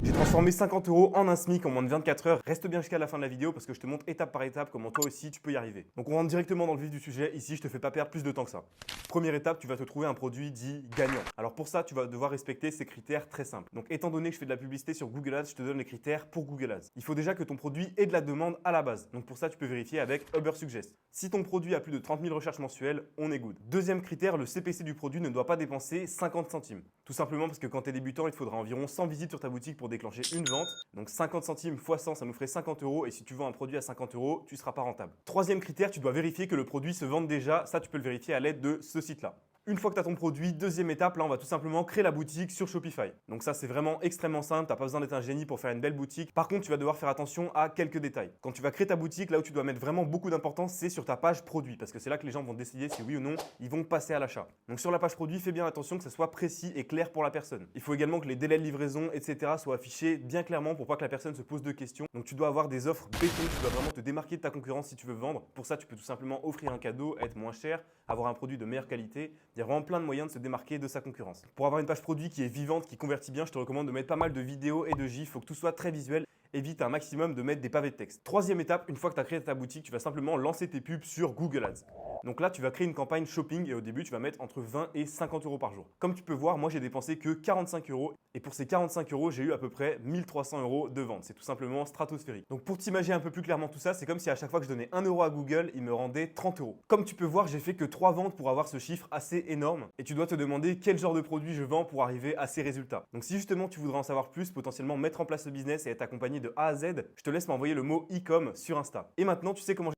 J'ai transformé 50 € en un SMIC en moins de 24 heures. Reste bien jusqu'à la fin de la vidéo parce que je te montre étape par étape comment toi aussi tu peux y arriver. Donc on rentre directement dans le vif du sujet. Ici, je te fais pas perdre plus de temps que ça. Première étape, tu vas te trouver un produit dit gagnant. Alors pour ça, tu vas devoir respecter ces critères très simples. Donc étant donné que je fais de la publicité sur Google Ads, je te donne les critères pour Google Ads. Il faut déjà que ton produit ait de la demande à la base. Donc pour ça, tu peux vérifier avec Ubersuggest. Si ton produit a plus de 30 000 recherches mensuelles, on est good. Deuxième critère, le CPC du produit ne doit pas dépenser 50 centimes. Tout simplement parce que quand tu es débutant, il te faudra environ 100 visites sur ta boutique pour déclencher une vente. Donc 50 centimes x 100, ça nous ferait 50 € et si tu vends un produit à 50 €, tu ne seras pas rentable. Troisième critère, tu dois vérifier que le produit se vende déjà. Ça, tu peux le vérifier à l'aide de ce site-là. Une fois que tu as ton produit, deuxième étape, là on va tout simplement créer la boutique sur Shopify. Donc ça c'est vraiment extrêmement simple, tu n'as pas besoin d'être un génie pour faire une belle boutique. Par contre, tu vas devoir faire attention à quelques détails. Quand tu vas créer ta boutique, là où tu dois mettre vraiment beaucoup d'importance, c'est sur ta page produit parce que c'est là que les gens vont décider si oui ou non ils vont passer à l'achat. Donc sur la page produit, fais bien attention que ça soit précis et clair pour la personne. Il faut également que les délais de livraison, etc. soient affichés bien clairement pour pas que la personne se pose de questions. Donc tu dois avoir des offres béton, tu dois vraiment te démarquer de ta concurrence si tu veux vendre. Pour ça, tu peux tout simplement offrir un cadeau, être moins cher, avoir un produit de meilleure qualité. Il y a vraiment plein de moyens de se démarquer de sa concurrence. Pour avoir une page produit qui est vivante, qui convertit bien, je te recommande de mettre pas mal de vidéos et de gifs. Il faut que tout soit très visuel. Évite un maximum de mettre des pavés de texte. Troisième étape, une fois que tu as créé ta boutique, tu vas simplement lancer tes pubs sur Google Ads. Donc là, tu vas créer une campagne shopping et au début, tu vas mettre entre 20 et 50 € par jour. Comme tu peux voir, moi, j'ai dépensé que 45 € et pour ces 45 €, j'ai eu à peu près 1300 € de vente. C'est tout simplement stratosphérique. Donc pour t'imaginer un peu plus clairement tout ça, c'est comme si à chaque fois que je donnais 1 € à Google, il me rendait 30 €. Comme tu peux voir, j'ai fait que 3 ventes pour avoir ce chiffre assez énorme et tu dois te demander quel genre de produit je vends pour arriver à ces résultats. Donc si justement tu voudrais en savoir plus, potentiellement mettre en place ce business et être accompagné de A à Z, je te laisse m'envoyer le mot e-com sur Insta. Et maintenant, tu sais comment